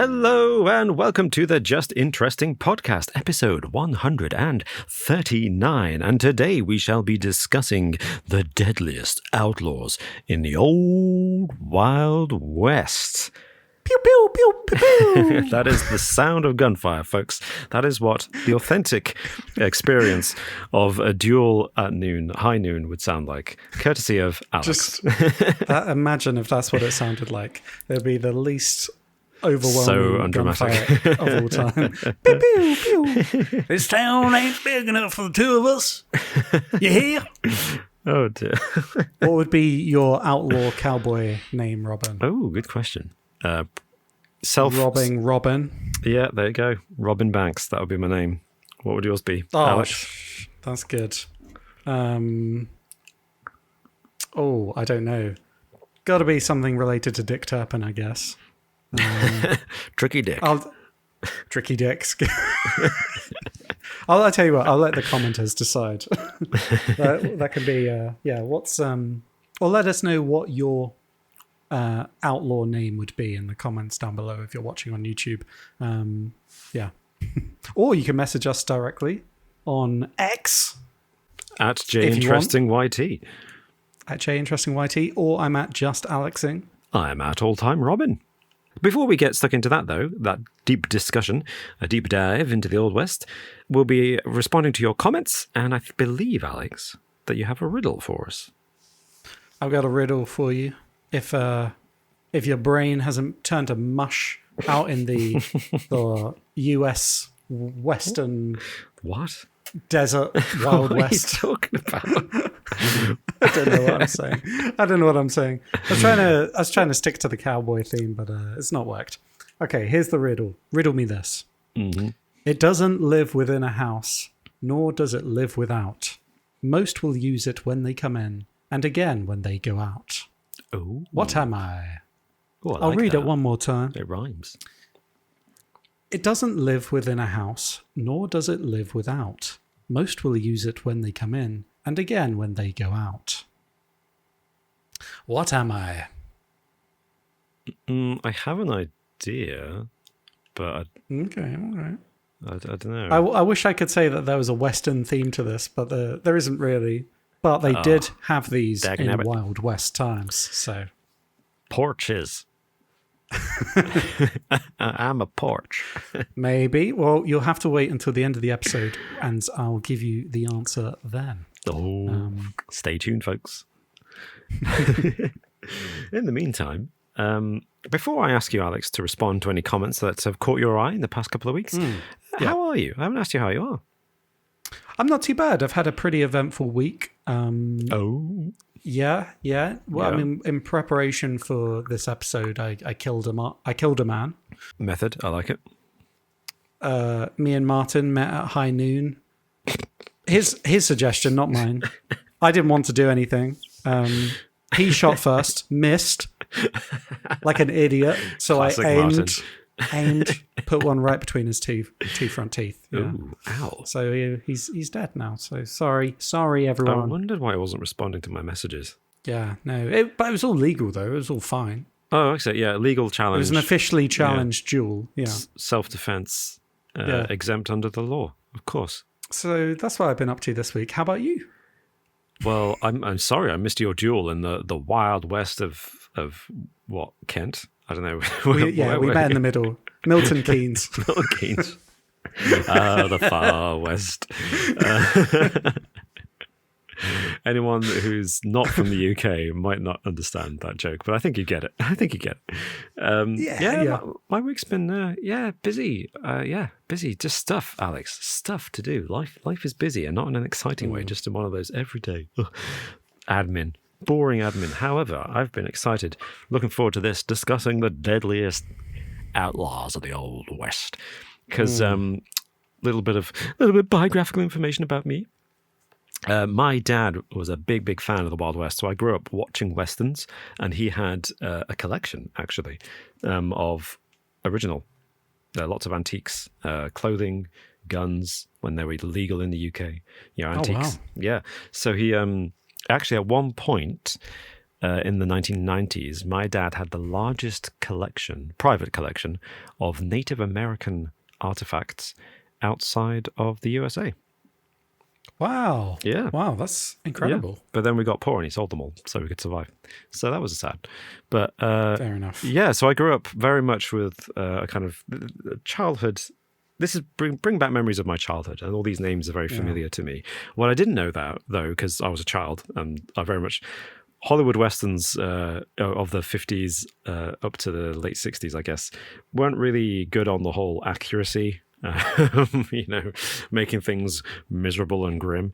Hello and welcome to the Just Interesting podcast, episode 139. And today we shall be discussing the deadliest outlaws in the old Wild West. Pew, pew, pew, pew, pew. That is the sound of gunfire, folks. That is what the authentic experience of a duel at noon, high noon, would sound like, courtesy of Alex. Imagine if that's what it sounded like. It would be the least overwhelming So undramatic of all time. Pew, pew, pew. This town ain't big enough for the two of us. You hear? Oh, dear. What would be your outlaw cowboy name, Robin? Oh, good question. Robbing Robin. Yeah, there you go. Robin Banks. That would be my name. What would yours be, Oh, Alex? That's good. I don't know. Got to be something related to Dick Turpin, I guess. Tricky Dick. Tricky Dicks. I'll tell you what. I'll let the commenters decide. that can be. What's or let us know what your outlaw name would be in the comments down below if you're watching on YouTube. Or you can message us directly on X At JInterestingYT. at JInterestingYT, or I'm at Just Alexing. I'm at All Time Robin. Before we get stuck into that, though, that deep discussion, a deep dive into the Old West, we'll be responding to your comments, and I believe, Alex, that you have a riddle for us. I've got a riddle for you. If your brain hasn't turned to mush out in the US Western desert Wild West. What are you talking about? I don't know what I'm saying. I was trying to stick to the cowboy theme, but it's not worked. Okay, here's the riddle. Riddle me this. Mm-hmm. It doesn't live within a house, nor does it live without. Most will use it when they come in, and again when they go out. Oh, What am I? Oh, I'll read it one more time. It rhymes. It doesn't live within a house, nor does it live without. Most will use it when they come in, and again when they go out. What am I? I have an idea, but Okay, all right. I don't know. I wish I could say that there was a Western theme to this, but there isn't really. But they did have these in Wild West times, so... Porches. I'm a porch. Maybe. Well, you'll have to wait until the end of the episode, and I'll give you the answer then. Stay tuned, folks. In the meantime, before I ask you, Alex, to respond to any comments that have caught your eye in the past couple of weeks, how are you? I haven't asked you how you are. I'm not too bad. I've had a pretty eventful week. Yeah. Well, I mean, in preparation for this episode, I killed a man. Method, I like it. Me and Martin met at high noon. His suggestion, not mine. I didn't want to do anything. He shot first, missed, like an idiot. So Classic I Martin. aimed, put one right between his two front teeth. Yeah. Ooh, ow. So he's dead now. So sorry everyone. I wondered why I wasn't responding to my messages. Yeah, no. But it was all legal, though. It was all fine. Oh, actually, yeah, legal challenge. It was an officially challenged duel. Yeah. Self-defense, exempt under the law, of course. So that's what I've been up to this week. How about you? Well, I'm sorry I missed your duel in the Wild West of what, Kent? I don't know. We met in the middle. Milton Keynes. Milton Keynes. The far west. Anyone who's not from the UK might not understand that joke, but I think you get it. My week's been busy. Busy. Just stuff, Alex. Stuff to do. Life is busy, and not in an exciting way, just in one of those everyday admin. Boring admin. However, I've been excited, looking forward to this, discussing the deadliest outlaws of the Old West. Because little bit biographical information about me. My dad was a big fan of the Wild West, so I grew up watching westerns, and he had a collection, actually, of original, lots of antiques, clothing, guns, when they were legal in the UK. Antiques. Oh, wow. Yeah. So he actually, at one point, in the 1990s, my dad had the largest private collection of Native American artifacts outside of the USA. Wow. Yeah. Wow, that's incredible. Yeah. But then we got poor and he sold them all so we could survive. So that was sad. But fair enough. Yeah, so I grew up very much with a kind of childhood. This is bring back memories of my childhood, and all these names are very familiar to me. What I didn't know that, though, because I was a child, and I very much Hollywood westerns of the 50s up to the late 60s, I guess, weren't really good on the whole accuracy. Making things miserable and grim.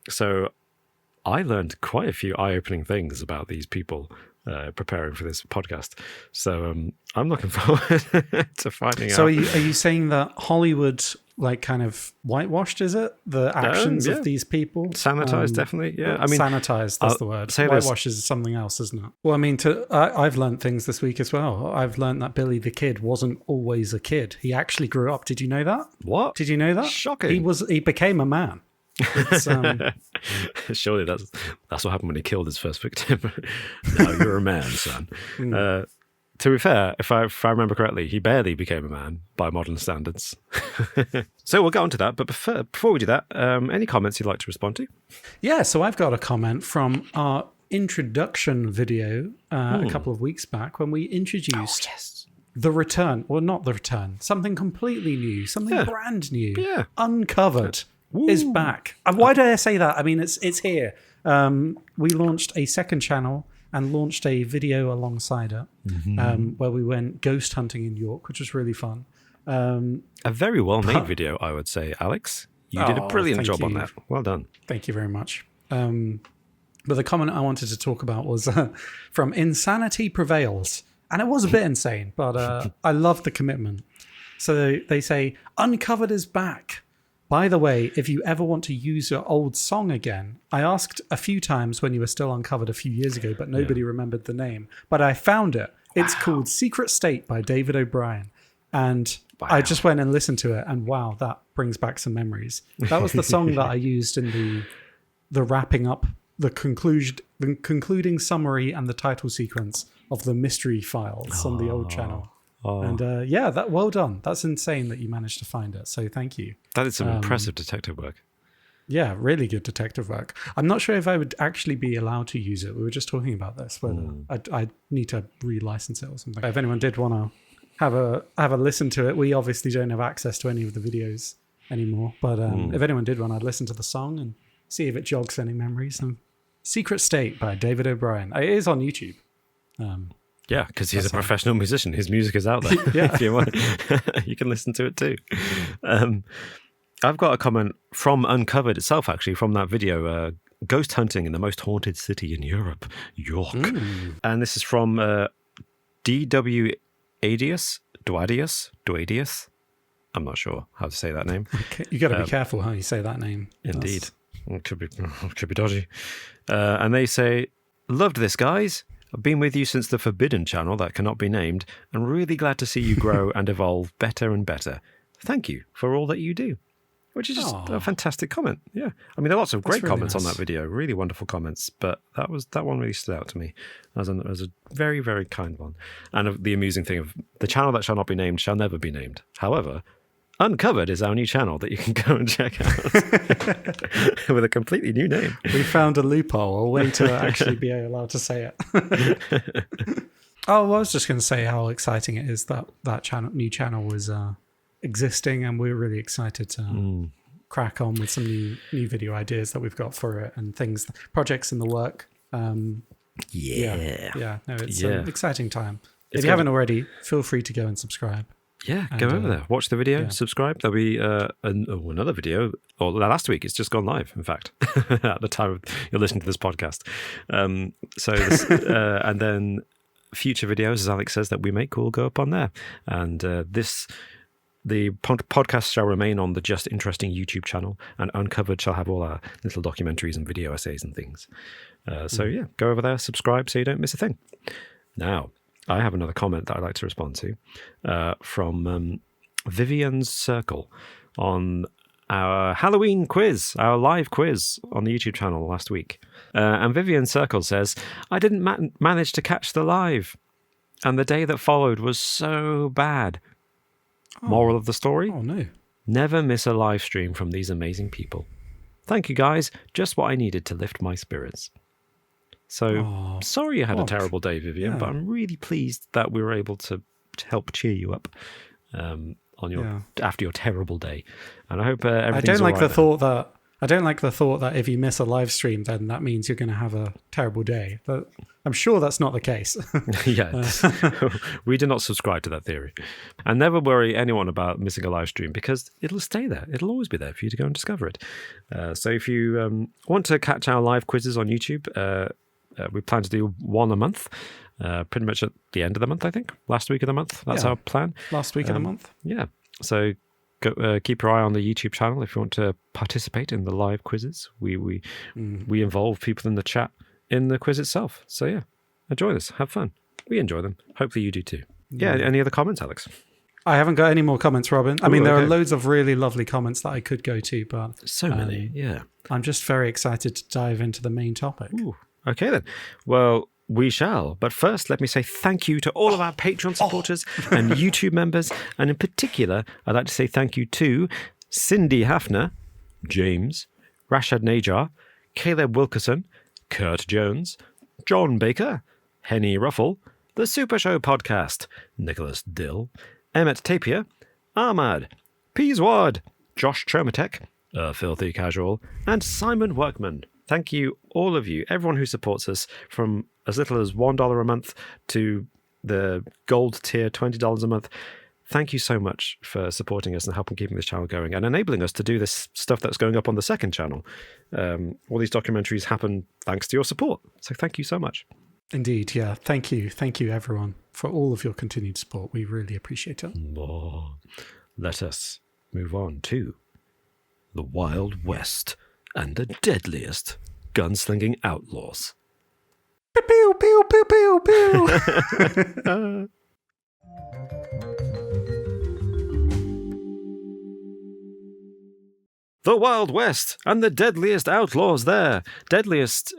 So I learned quite a few eye-opening things about these people preparing for this podcast. So I'm looking forward to finding out. So are you saying that Hollywood kind of whitewashed, is it? The actions of these people? Sanitized, definitely, yeah. I mean, sanitized, that's the word. Whitewash is something else, isn't it? Well, I mean, I've learned things this week as well. I've learned that Billy the Kid wasn't always a kid. He actually grew up. Did you know that? What? Did you know that? Shocking. He became a man. Surely that's what happened when he killed his first victim. Now you're a man, son. To be fair, if I remember correctly, he barely became a man by modern standards. So we'll get on to that. But before we do that, any comments you'd like to respond to? Yeah, so I've got a comment from our introduction video a couple of weeks back when we introduced the return, or not the return, something completely new, something brand new, Uncovered is back. Why did I say that? I mean, it's here. We launched a second channel and launched a video alongside it where we went ghost hunting in York, which was really fun. A very well-made video, I would say, Alex. You did a brilliant job on that. Well done. Thank you very much. But the comment I wanted to talk about was from Insanity Prevails. And it was a bit insane, but I loved the commitment. So they say, Uncovered is back. By the way, if you ever want to use your old song again, I asked a few times when you were still uncovered a few years ago, but nobody remembered the name. But I found it. It's called Secret State by David O'Brien. And I just went and listened to it, and wow, that brings back some memories. That was the song that I used in the wrapping up, the concluding summary and the title sequence of the Mystery Files on the old channel. And well done. That's insane that you managed to find it. So thank you. That is some impressive detective work. Yeah, really good detective work. I'm not sure if I would actually be allowed to use it. We were just talking about this, but I need to relicense it or something. If anyone did want to have a listen to it, we obviously don't have access to any of the videos anymore. But if anyone did want, I'd listen to the song and see if it jogs any memories. Secret State by David O'Brien. It is on YouTube. Yeah, because he's a professional musician. His music is out there. If you want, you can listen to it too. I've got a comment from Uncovered itself, actually, from that video, Ghost Hunting in the Most Haunted City in Europe, York. And this is from D.W. Duadius. I'm not sure how to say that name. You got to be careful how you say that name. Indeed. It could be dodgy. And they say, loved this, guys. I've been with you since the Forbidden channel that cannot be named, and really glad to see you grow and evolve better and better. Thank you for all that you do. Which is just a fantastic comment. Yeah. I mean, there are lots of great comments on that video, really wonderful comments, but that one really stood out to me as a very, very kind one. And the amusing thing of the channel that shall not be named shall never be named. However, Uncovered is our new channel that you can go and check out with a completely new name. We found a loophole, a way to actually be allowed to say it. I was just going to say how exciting it is that new channel was existing, and we're really excited to crack on with some new video ideas that we've got for it and projects in the work. It's an exciting time. If you haven't already, feel free to go and subscribe. Yeah, go over there, watch the video, subscribe. There'll be another video, or last week, it's just gone live, in fact, at the time you're listening to this podcast. And then future videos, as Alex says, that we make will go up on there. And the podcast shall remain on the Just Interesting YouTube channel, and Uncovered shall have all our little documentaries and video essays and things. Go over there, subscribe so you don't miss a thing. Now, I have another comment that I'd like to respond to from Vivian's Circle on our Halloween quiz, our live quiz on the YouTube channel last week. And Vivian Circle says, I didn't manage to catch the live. And the day that followed was so bad. Moral of the story? Oh, no. Never miss a live stream from these amazing people. Thank you, guys. Just what I needed to lift my spirits. So, sorry you had a terrible day, Vivian, but I'm really pleased that we were able to help cheer you up after your terrible day. And I hope everything's I don't like the thought that. I don't like the thought that if you miss a live stream, then that means you're going to have a terrible day. But I'm sure that's not the case. We do not subscribe to that theory. And never worry anyone about missing a live stream because it'll stay there. It'll always be there for you to go and discover it. So if you want to catch our live quizzes on YouTube, we plan to do one a month, pretty much at the end of the month, I think. Last week of the month. That's our plan. Last week of the month. Yeah. So go, keep your eye on the YouTube channel if you want to participate in the live quizzes. We involve people in the chat in the quiz itself. So yeah, enjoy this. Have fun. We enjoy them. Hopefully you do too. Yeah. Any other comments, Alex? I haven't got any more comments, Robin. I mean, there are loads of really lovely comments that I could go to, but so many. Yeah. I'm just very excited to dive into the main topic. Ooh. Okay then. Well, we shall. But first, let me say thank you to all of our Patreon supporters and YouTube members. And in particular, I'd like to say thank you to Cindy Hafner, James, Rashad Najar, Caleb Wilkerson, Kurt Jones, John Baker, Henny Ruffle, The Super Show Podcast, Nicholas Dill, Emmett Tapia, Ahmad, Peaswad, Josh Chomatek, Filthy Casual, and Simon Workman. Thank you, all of you, everyone who supports us from as little as $1 a month to the gold tier, $20 a month. Thank you so much for supporting us and helping keeping this channel going and enabling us to do this stuff that's going up on the second channel. All these documentaries happen thanks to your support. So thank you so much. Indeed, yeah. Thank you. Thank you, everyone, for all of your continued support. We really appreciate it. Let us move on to the Wild West and the Deadliest gunslinging outlaws. Pew, pew, pew, pew, pew. The Wild West and the Deadliest outlaws there. Deadliest,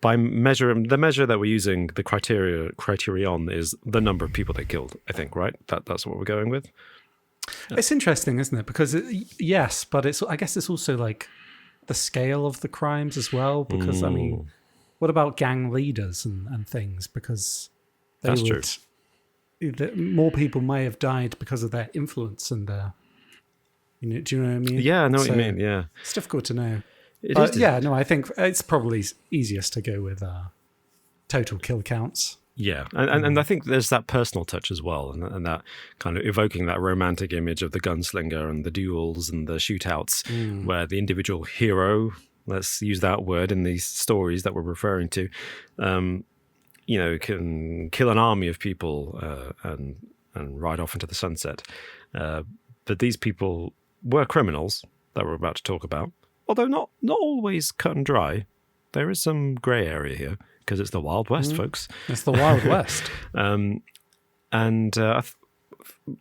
by measure, the measure that we're using, the criterion is the number of people they killed, I think, right? That's what we're going with. It's interesting, isn't it? Because, yes, but I guess it's also like the scale of the crimes as well. Because, I mean, what about gang leaders and things? Because that's true. More people may have died because of their influence and their... do you know what I mean? Yeah, I know what you mean, yeah. It's difficult to know. I think it's probably easiest to go with total kill counts. Yeah, and I think there's that personal touch as well, and that kind of evoking that romantic image of the gunslinger and the duels and the shootouts, where the individual hero, let's use that word in these stories that we're referring to, can kill an army of people and ride off into the sunset. But these people were criminals that we're about to talk about, although not always cut and dry. There is some grey area here because it's the Wild West, folks. It's the Wild West.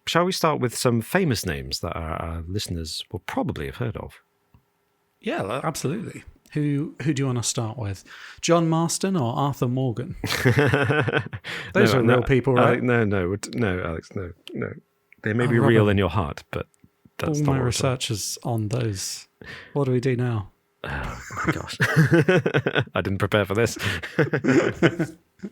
Shall we start with some famous names that our listeners will probably have heard of? Yeah, absolutely. Who do you want to start with? John Marston or Arthur Morgan? Those are real people, right? No, Alex, no. They may be real in your heart, but that's all my research is on those. What do we do now? Oh my gosh. I didn't prepare for this.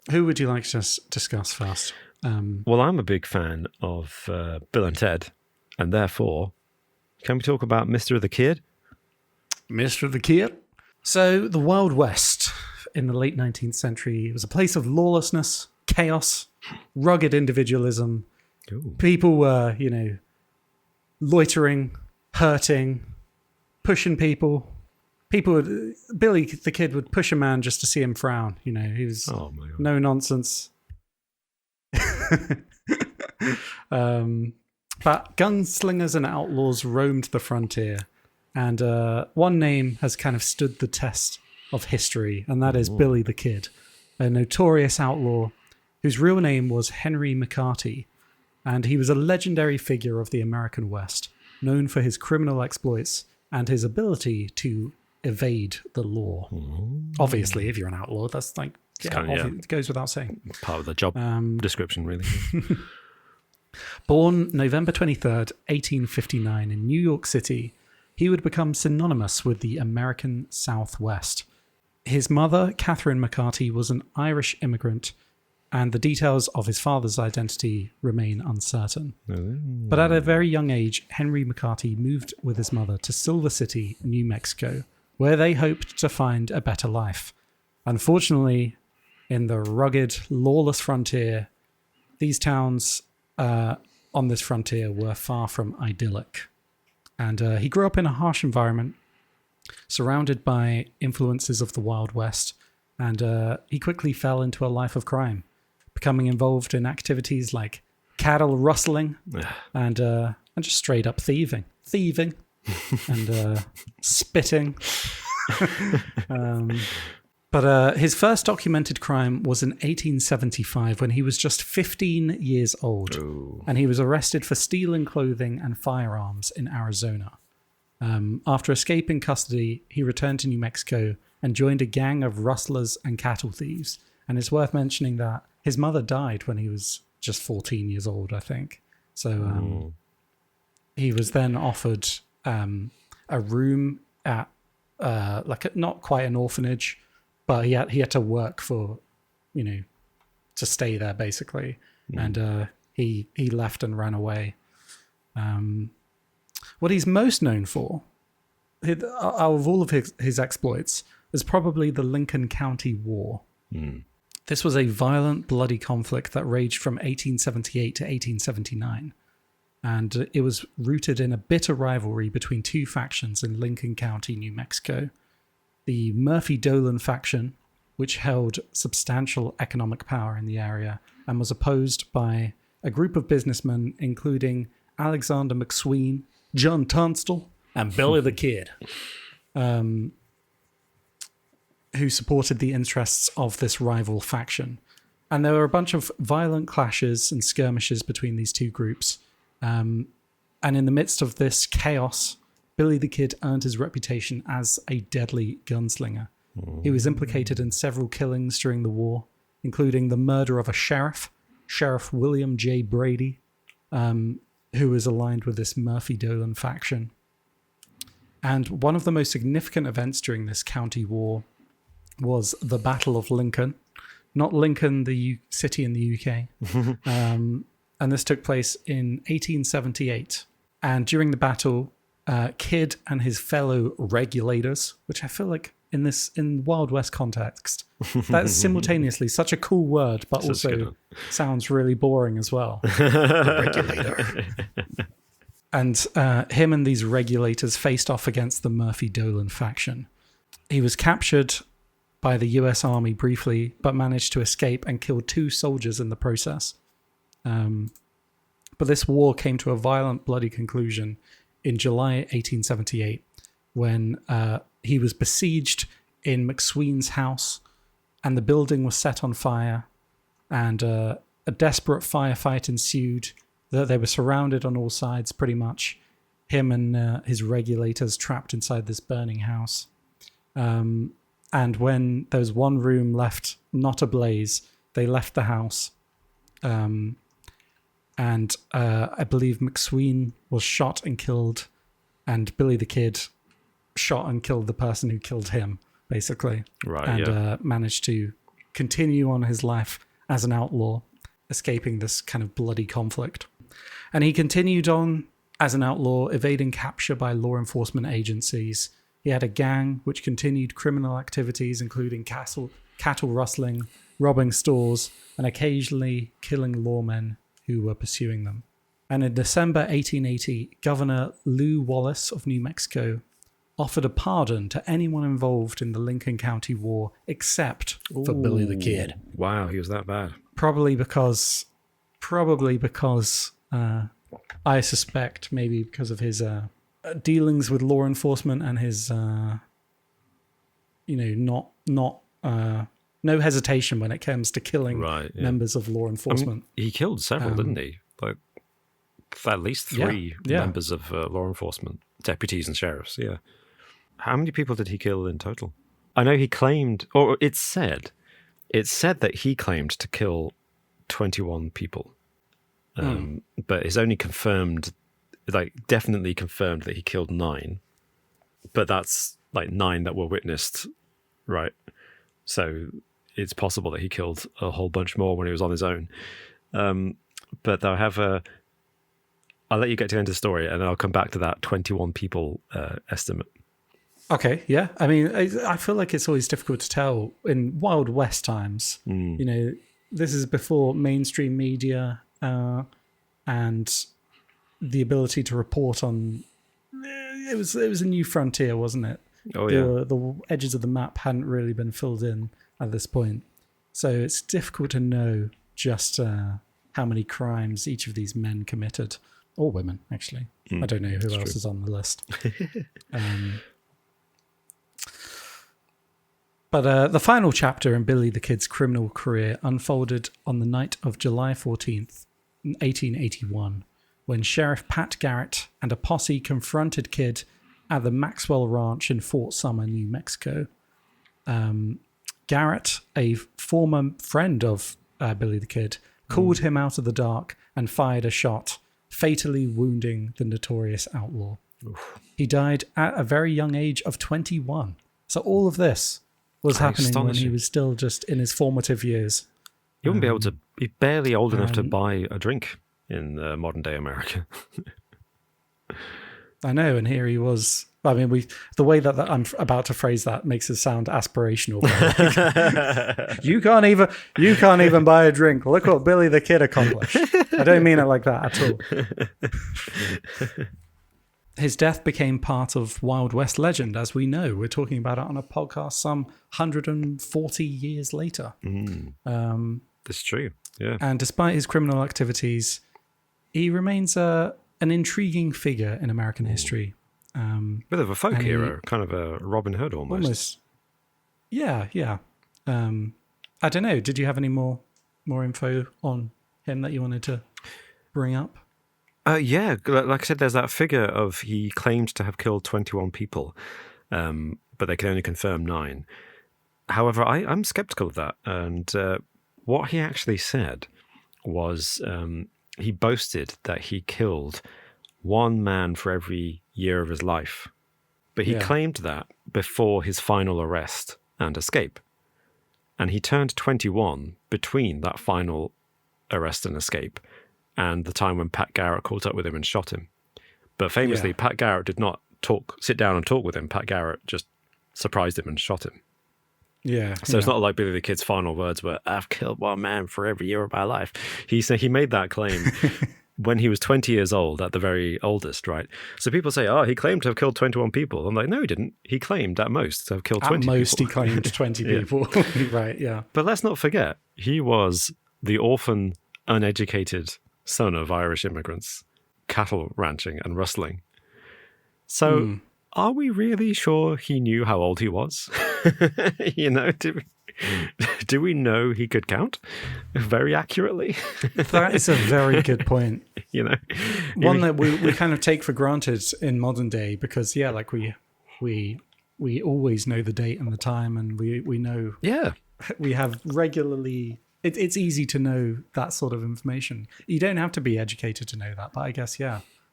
Who would you like to discuss first? Well, I'm a big fan of Bill and Ted, and therefore, can we talk about Mr. the Kid? Mr. the Kid? So, the Wild West in the late 19th century was a place of lawlessness, chaos, rugged individualism. Ooh. People were, loitering, hurting, pushing people. Billy the Kid would push a man just to see him frown. He was no nonsense. But gunslingers and outlaws roamed the frontier. And one name has kind of stood the test of history, and that is Billy the Kid, a notorious outlaw whose real name was Henry McCarty. And he was a legendary figure of the American West. known for his criminal exploits and his ability to evade the law. Obviously, if you're an outlaw, that's like, it goes without saying. Part of the job description, really. Born November 23rd, 1859 in New York City, he would become synonymous with the American Southwest. His mother, Catherine McCarty, was an Irish immigrant, and the details of his father's identity remain uncertain. But at a very young age, Henry McCarty moved with his mother to Silver City, New Mexico, where they hoped to find a better life. Unfortunately, in the rugged, lawless frontier, these towns on this frontier were far from idyllic. And he grew up in a harsh environment, surrounded by influences of the Wild West, and he quickly fell into a life of crime, becoming involved in activities like cattle rustling and just straight up thieving and spitting. But his first documented crime was in 1875 when he was just 15 years old. Ooh. And he was arrested for stealing clothing and firearms in Arizona. After escaping custody, he returned to New Mexico and joined a gang of rustlers and cattle thieves. And it's worth mentioning that his mother died when he was just 14 years old, I think. So he was then offered a room at not quite an orphanage, but he had to work for, to stay there basically. And he left and ran away. What he's most known for, out of all of his exploits, is probably the Lincoln County War. This was a violent, bloody conflict that raged from 1878 to 1879. And it was rooted in a bitter rivalry between two factions in Lincoln County, New Mexico. The Murphy-Dolan faction, which held substantial economic power in the area and was opposed by a group of businessmen, including Alexander McSween, John Tunstall, and Billy the Kid, who supported the interests of this rival faction. And there were a bunch of violent clashes and skirmishes between these two groups. And in the midst of this chaos, Billy the Kid earned his reputation as a deadly gunslinger. He was implicated in several killings during the war, including the murder of a sheriff, Sheriff William J. Brady, who was aligned with this Murphy-Dolan faction. And one of the most significant events during this county war was the Battle of Lincoln. Not Lincoln, the city in the UK. And this took place in 1878. And during the battle, Kidd and his fellow regulators, which I feel like in Wild West context, that's simultaneously such a cool word, but also sounds really boring as well. Regulator. And him and these regulators faced off against the Murphy-Dolan faction. He was captured by the US Army briefly, but managed to escape and killed 2 soldiers in the process. But this war came to a violent, bloody conclusion in July 1878, when he was besieged in McSween's house, and the building was set on fire, and a desperate firefight ensued. They were surrounded on all sides, pretty much. Him and his regulators trapped inside this burning house. And when there was one room left not ablaze, they left the house. And I believe McSween was shot and killed, and Billy the Kid shot and killed the person who killed him, basically. Right, and managed to continue on his life as an outlaw, escaping this kind of bloody conflict. And he continued on as an outlaw, evading capture by law enforcement agencies. He had a gang which continued criminal activities, including cattle rustling, robbing stores, and occasionally killing lawmen who were pursuing them. And in December 1880, Governor Lew Wallace of New Mexico offered a pardon to anyone involved in the Lincoln County War except for Billy the Kid. Wow, he was that bad. Probably because I suspect maybe because of his dealings with law enforcement and his no hesitation when it comes to killing members of law enforcement. He killed several, didn't he? Like at least three Yeah. members of law enforcement, deputies and sheriffs. Yeah. How many people did he kill in total? I know he claimed, or it said that he claimed to kill 21 people. But it's only confirmed, like definitely confirmed that he killed 9. But that's like 9 that were witnessed, right? So it's possible that he killed a whole bunch more when he was on his own. But I'll let you get to the end of the story, and then I'll come back to that 21 people estimate. Okay, yeah. I mean, I feel like it's always difficult to tell in Wild West times. You know, this is before mainstream media and the ability to report on. It was a new frontier, wasn't it? Oh yeah. The edges of the map hadn't really been filled in at this point, so it's difficult to know just how many crimes each of these men committed, or women, actually. I don't know who else is on the list. But the final chapter in Billy the Kid's criminal career unfolded on the night of July 14th, 1881, when Sheriff Pat Garrett and a posse confronted Kid at the Maxwell Ranch in Fort Summer, New Mexico. Garrett, a former friend of Billy the Kid, called him out of the dark and fired a shot, fatally wounding the notorious outlaw. Oof. He died at a very young age of 21. So all of this was happening when he was still just in his formative years. He wouldn't be able to. He's barely old enough to buy a drink in modern day America. I know, and here he was. I mean, the way that I'm about to phrase that makes it sound aspirational. You can't even buy a drink. Look what Billy the Kid accomplished. I don't mean it like that at all. His death became part of Wild West legend, as we know. We're talking about it on a podcast some 140 years later. That's true, yeah. And despite his criminal activities, he remains an intriguing figure in American history. Bit of a folk hero, kind of a Robin Hood almost. Yeah. I don't know. Did you have any more info on him that you wanted to bring up? Yeah, like I said, there's that figure of he claimed to have killed 21 people, but they can only confirm 9. However, I'm skeptical of that. And what he actually said was he boasted that he killed 1 man for every year of his life. But he claimed that before his final arrest and escape. And he turned 21 between that final arrest and escape and the time when Pat Garrett caught up with him and shot him. But famously, Pat Garrett did not sit down and talk with him. Pat Garrett just surprised him and shot him. Yeah. So it's not like Billy the Kid's final words were, "I've killed 1 man for every year of my life." He made that claim when he was 20 years old, at the very oldest, right? So people say, he claimed to have killed 21 people. I'm like, no, he didn't. He claimed at most to have killed 20 people. At most, he claimed 20 people. Right, yeah. But let's not forget, he was the orphan, uneducated son of Irish immigrants, cattle ranching and rustling. So are we really sure he knew how old he was? Do we know he could count very accurately? That is a very good point. One that we kind of take for granted in modern day because, like we always know the date and the time, and we know. Yeah, we have regularly. It's easy to know that sort of information. You don't have to be educated to know that, but I guess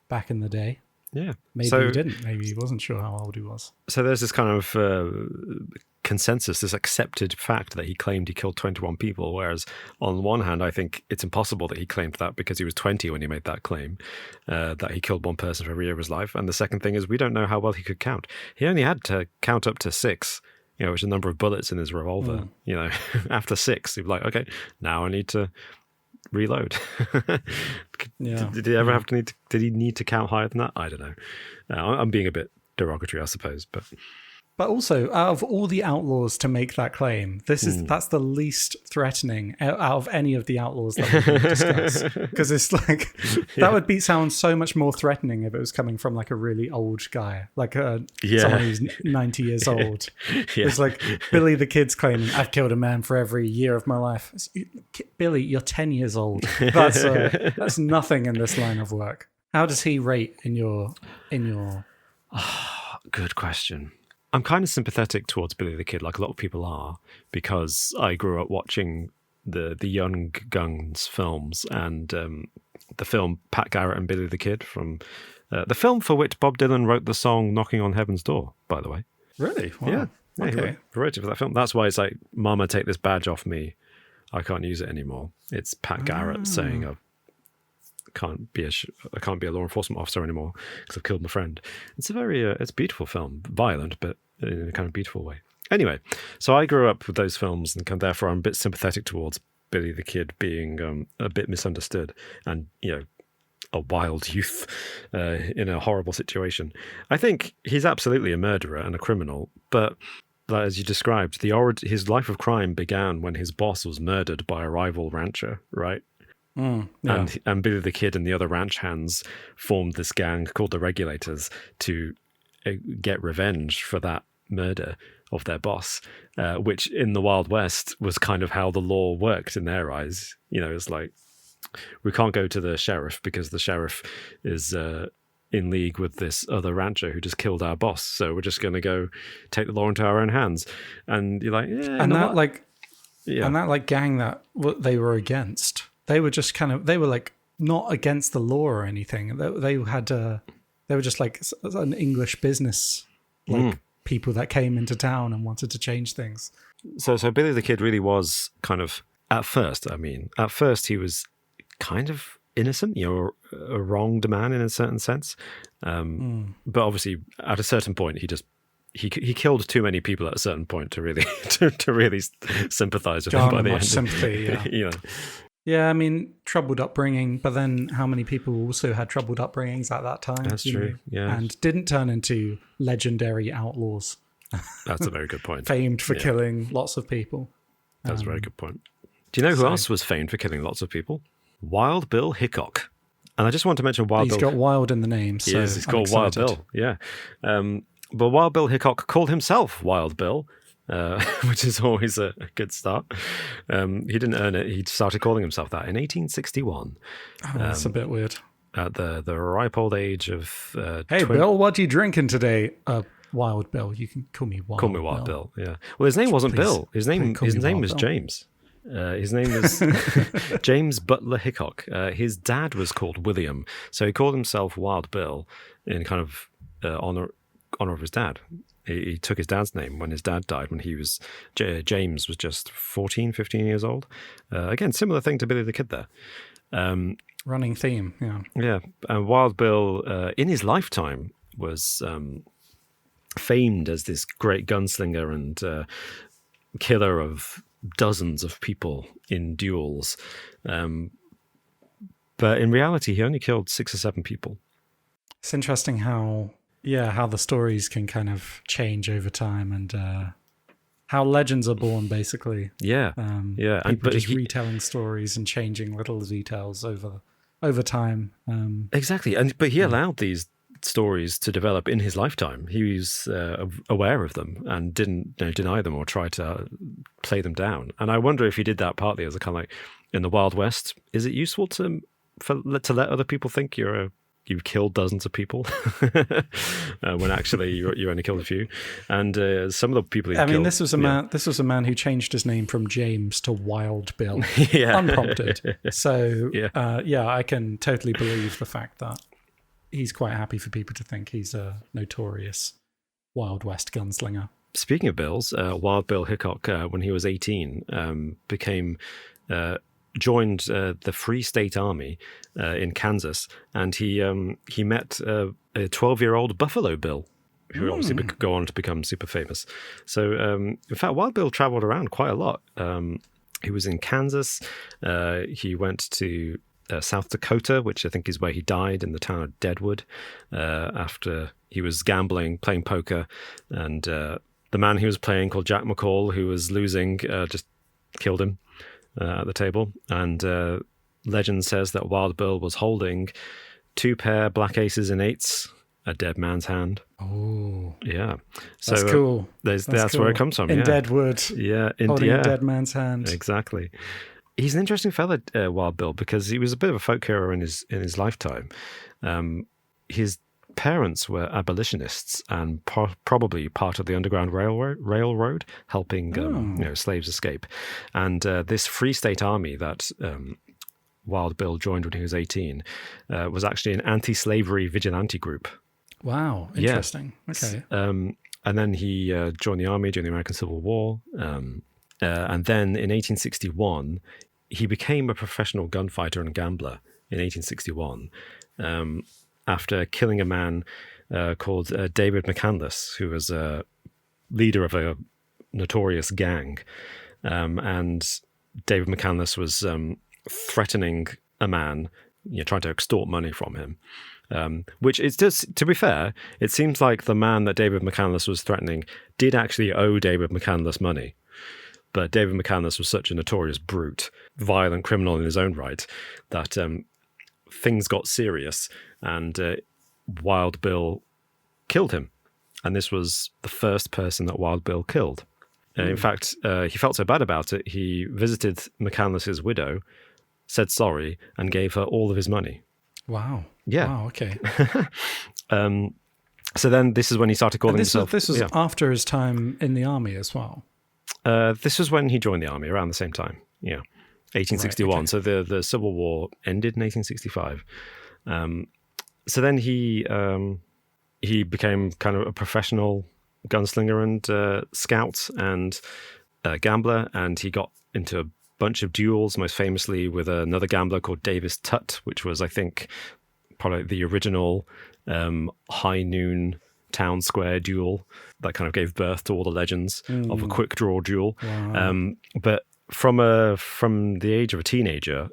back in the day. Yeah. Maybe he didn't. Maybe he wasn't sure how old he was. So there's this kind of consensus, this accepted fact that he claimed he killed 21 people, whereas on one hand, I think it's impossible that he claimed that because he was 20 when he made that claim, that he killed 1 person for every year of his life. And the second thing is we don't know how well he could count. He only had to count up to 6, which is the number of bullets in his revolver. After 6, he'd be like, okay, now I need to reload. Did he ever have to did he need to count higher than that? I don't know. I'm being a bit derogatory, I suppose, but also, out of all the outlaws to make that claim, that's the least threatening out of any of the outlaws that we can discuss. Because it's like that would sound so much more threatening if it was coming from like a really old guy, like someone who's 90 years old. It's like Billy the Kid's claiming, "I've killed a man for every year of my life." Billy, you're 10 years old. That's nothing in this line of work. How does he rate in your? Good question. I'm kind of sympathetic towards Billy the Kid, like a lot of people are, because I grew up watching the Young Guns films and the film Pat Garrett and Billy the Kid from the film for which Bob Dylan wrote the song "Knocking on Heaven's Door." By the way, Really? Wow. yeah, Okay. he wrote it for that film. That's why it's like, "Mama, take this badge off me. I can't use it anymore." It's Pat Garrett saying, "I can't be a law enforcement officer anymore because I've killed my friend." It's a very it's a beautiful film, violent, but in a kind of beautiful way. Anyway, so I grew up with those films, and therefore I'm a bit sympathetic towards Billy the Kid being a bit misunderstood and, a wild youth in a horrible situation. I think he's absolutely a murderer and a criminal, but as you described, his life of crime began when his boss was murdered by a rival rancher, right? Yeah. And Billy the Kid and the other ranch hands formed this gang called the Regulators to get revenge for that murder of their boss, which in the Wild West was kind of how the law worked in their eyes. It's like, we can't go to the sheriff because the sheriff is in league with this other rancher who just killed our boss, so we're just going to go take the law into our own hands. And you're like, yeah, and that gang that they were against, they were just they were like not against the law or anything. They were just like an English business, like people that came into town and wanted to change things. So Billy the Kid really was kind of, at first he was kind of innocent, a wronged man in a certain sense. But obviously at a certain point he killed too many people at a certain point to really to really sympathize with him by the end. Sympathy, yeah. Yeah, I mean, troubled upbringing, but then how many people also had troubled upbringings at that time? That's true, yeah. And didn't turn into legendary outlaws. That's a very good point. Famed for killing lots of people. That's a very good point. Do you know who else was famed for killing lots of people? Wild Bill Hickok. And I just want to mention Wild Bill. He's got Wild in the name, so he's called Wild Bill, yeah. But Wild Bill Hickok called himself Wild Bill, which is always a good start. He didn't earn it. He started calling himself that in 1861. Oh, that's a bit weird. At the ripe old age of... hey, Bill, what are you drinking today? Wild Bill. You can call me Wild Bill. Call me Wild Bill, yeah. Well, his name wasn't Bill. His name was James. His name was James Butler Hickok. His dad was called William, so he called himself Wild Bill in kind of honor of his dad. He took his dad's name when his dad died, when he was James was just 14, 15 years old. Again, similar thing to Billy the Kid there. Running theme, yeah. Yeah, Wild Bill in his lifetime was famed as this great gunslinger and killer of dozens of people in duels. But in reality, he only killed 6 or 7 people. It's interesting how the stories can kind of change over time and how legends are born, basically. Yeah, yeah. People just retelling stories and changing little details over time. Exactly, but he allowed these stories to develop in his lifetime. He was aware of them and didn't deny them or try to play them down. And I wonder if he did that partly as a kind of like, in the Wild West, is it useful to let other people think you've killed dozens of people when actually you only killed a few? And some of the people he killed... this was a man who changed his name from James to Wild Bill, unprompted. So I can totally believe the fact that he's quite happy for people to think he's a notorious Wild West gunslinger. Speaking of Bills, Wild Bill Hickok, when he was 18, joined the Free State Army in Kansas, and he met a 12-year-old Buffalo Bill, who obviously go on to become super famous. So, in fact, Wild Bill traveled around quite a lot. He was in Kansas. He went to South Dakota, which I think is where he died, in the town of Deadwood, after he was gambling, playing poker, and the man he was playing, called Jack McCall, who was losing, just killed him at the table. And legend says that Wild Bill was holding 2 pair black aces and 8s, a dead man's hand. Oh, yeah. So that's cool. That's cool. Where it comes from. In Deadwood. Yeah, holding a dead man's hand. Exactly. He's an interesting fellow, Wild Bill, because he was a bit of a folk hero in his lifetime. His parents were abolitionists and probably part of the Underground Railroad, helping slaves escape. And this Free State Army that Wild Bill joined when he was 18 was actually an anti-slavery vigilante group. Wow, interesting. Yeah. Okay. And then he joined the army during the American Civil War. And then in 1861, he became a professional gunfighter and gambler in 1861 after killing a man called David McCandless, who was a leader of a notorious gang. And David McCandless was threatening a man, trying to extort money from him. Which is just, to be fair, it seems like the man that David McCandless was threatening did actually owe David McCandless money. But David McCandless was such a notorious brute, violent criminal in his own right, that things got serious and Wild Bill killed him. And this was the first person that Wild Bill killed. In fact, he felt so bad about it, he visited McCandless's widow, said sorry, and gave her all of his money. Wow. Yeah. Wow, okay. So then this is when he started calling himself... This was after his time in the army as well? This was when he joined the army, around the same time. Yeah. 1861. Right, okay. So the Civil War ended in 1865. So then he became kind of a professional gunslinger and scout and gambler, and he got into a bunch of duels, most famously with another gambler called Davis Tutt, which was, I think, probably the original high noon town square duel that kind of gave birth to all the legends of a quick draw duel. Wow. But from the age of a teenager,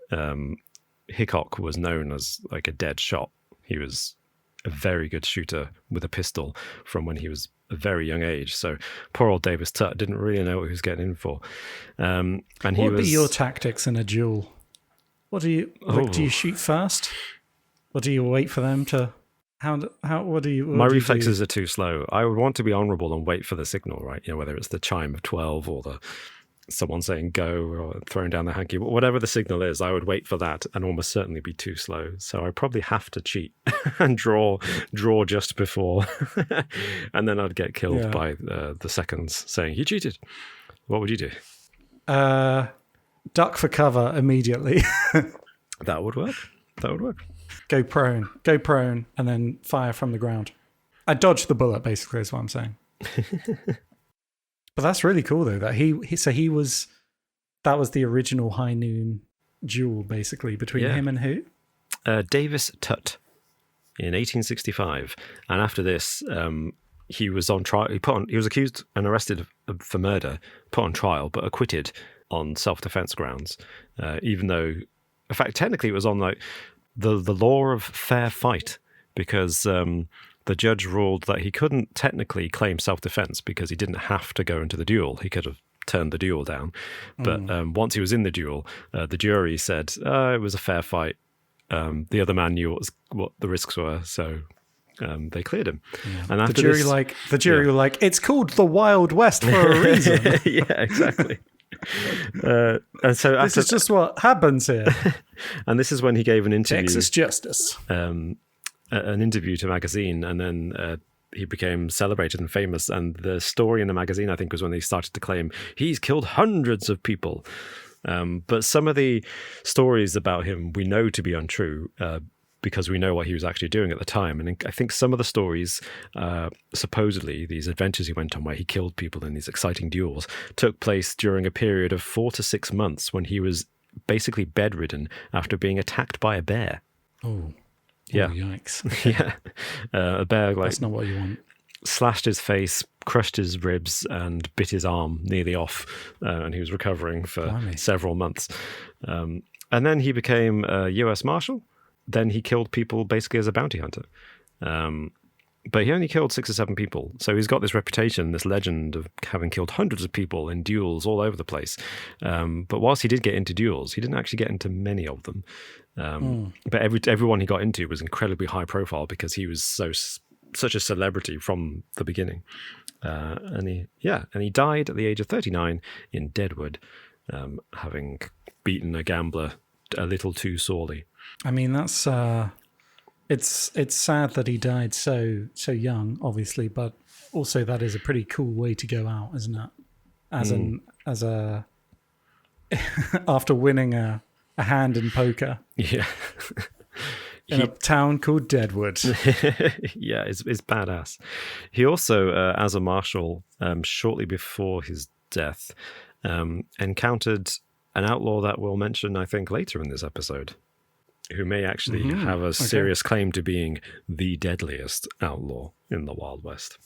Hickok was known as like a dead shot. He was a very good shooter with a pistol from when he was a very young age. So poor old Davis Tutt didn't really know what he was getting in for. And what would be your tactics in a duel? What do you shoot first? Or do you wait for them to... My reflexes are too slow. I would want to be honourable and wait for the signal, right? Whether it's the chime of 12 or someone saying go or throwing down the hanky, whatever the signal is, I would wait for that and almost certainly be too slow. So I probably have to cheat and draw just before, and then I'd get killed by the seconds saying you cheated. What would you do? Duck for cover immediately. That would work. Go prone, and then fire from the ground. I dodged the bullet, basically, is what I'm saying. But that's really cool, though, that that was the original high noon duel, basically, between him and who? Davis Tutt in 1865. And after this, he was on trial. He was accused and arrested for murder, put on trial, but acquitted on self-defense grounds, even though, in fact, technically it was on like the law of fair fight, because the judge ruled that he couldn't technically claim self-defense because he didn't have to go into the duel. He could have turned the duel down. But once he was in the duel, the jury said it was a fair fight. The other man knew what the risks were, so they cleared him. Yeah. And after the jury were like, it's called the Wild West for a reason. Yeah, exactly. And so this is just what happens here. And this is when he gave an interview. Texas justice. An interview to a magazine, and then he became celebrated and famous. And the story in the magazine, I think, was when they started to claim he's killed hundreds of people. But some of the stories about him we know to be untrue because we know what he was actually doing at the time. And I think some of the stories, supposedly, these adventures he went on where he killed people in these exciting duels, took place during a period of 4 to 6 months when he was basically bedridden after being attacked by a bear. Oh. Yeah. Oh, yikes. Yeah. A bear that's not what you want. Slashed his face, crushed his ribs, and bit his arm nearly off. And he was recovering for several months. And then he became a US Marshal. Then he killed people basically as a bounty hunter. But he only killed 6 or 7 people. So he's got this reputation, this legend of having killed hundreds of people in duels all over the place. But whilst he did get into duels, he didn't actually get into many of them. But everyone he got into was incredibly high profile because he was such a celebrity from the beginning. And he died at the age of 39 in Deadwood, having beaten a gambler a little too sorely. I mean, that's it's sad that he died so young, obviously, but also that is a pretty cool way to go out, isn't it? As a after winning a hand in poker. Yeah. In a town called Deadwood. Yeah, it's badass. He also, as a marshal, shortly before his death, encountered an outlaw that we'll mention, I think, later in this episode, who may actually have a serious claim to being the deadliest outlaw in the Wild West.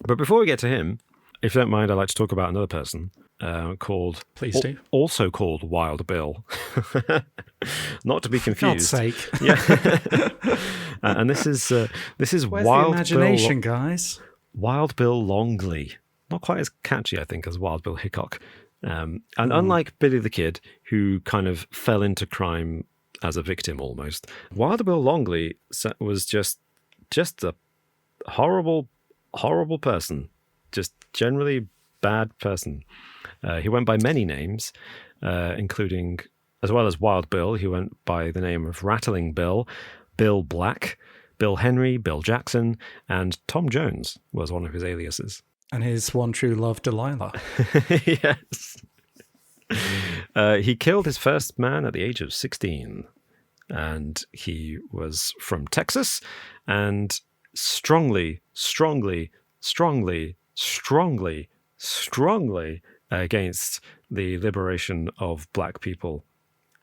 But before we get to him, if you don't mind, I'd like to talk about another person called... Please do. Also called Wild Bill. Not to be confused. For God's sake. Yeah. And this is Where's Wild the imagination, guys? Wild Bill Longley. Not quite as catchy, I think, as Wild Bill Hickok. And unlike Billy the Kid, who kind of fell into crime as a victim almost, Wild Bill Longley was just a horrible, horrible person. Just generally bad person. He went by many names, including, as well as Wild Bill, he went by the name of Rattling Bill, Bill Black, Bill Henry, Bill Jackson, and Tom Jones was one of his aliases. And his one true love, Delilah. Yes. He killed his first man at the age of 16. And he was from Texas and strongly against the liberation of black people,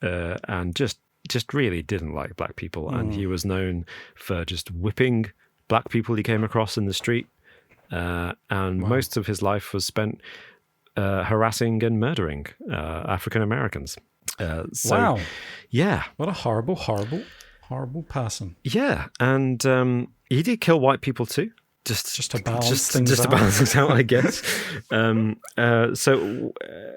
and just really didn't like black people. And he was known for just whipping black people he came across in the street. Most of his life was spent harassing and murdering African Americans. Wow. Yeah. What a horrible person. Yeah. And he did kill white people too. Just to balance things out. To balance things out, I guess. So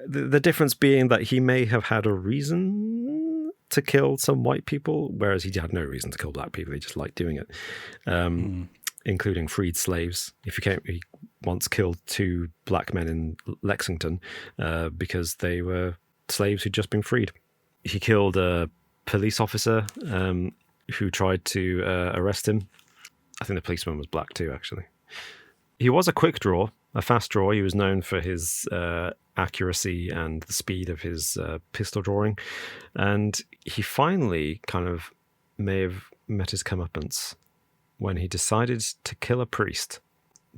the difference being that he may have had a reason to kill some white people, whereas he had no reason to kill black people. He just liked doing it, including freed slaves. He once killed 2 black men in Lexington because they were slaves who'd just been freed. He killed a police officer who tried to arrest him. I think the policeman was black too, actually. He was a quick draw, a fast draw. He was known for his accuracy and the speed of his pistol drawing. And he finally kind of may have met his comeuppance when he decided to kill a priest.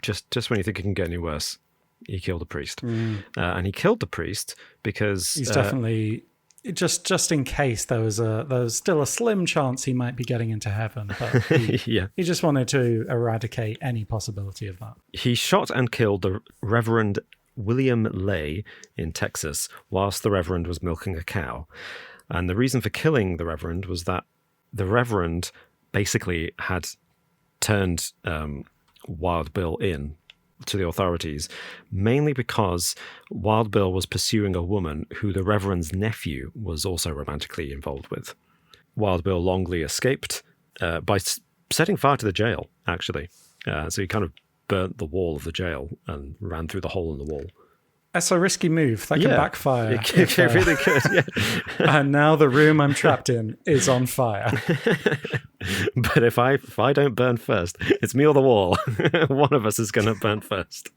Just when you think it can get any worse, he killed a priest. And he killed the priest because... He's definitely... Just in case there was still a slim chance he might be getting into heaven, but he just wanted to eradicate any possibility of that. He shot and killed the Reverend William Lay in Texas whilst the Reverend was milking a cow. And the reason for killing the Reverend was that the Reverend basically had turned Wild Bill in to the authorities, mainly because Wild Bill was pursuing a woman who the Reverend's nephew was also romantically involved with. Wild Bill Longley escaped by setting fire to the jail, actually. So he kind of burnt the wall of the jail and ran through the hole in the wall. That's a risky move. That can backfire. It really could, yeah. And now the room I'm trapped in is on fire. But if I don't burn first, it's me or the wall. One of us is going to burn first.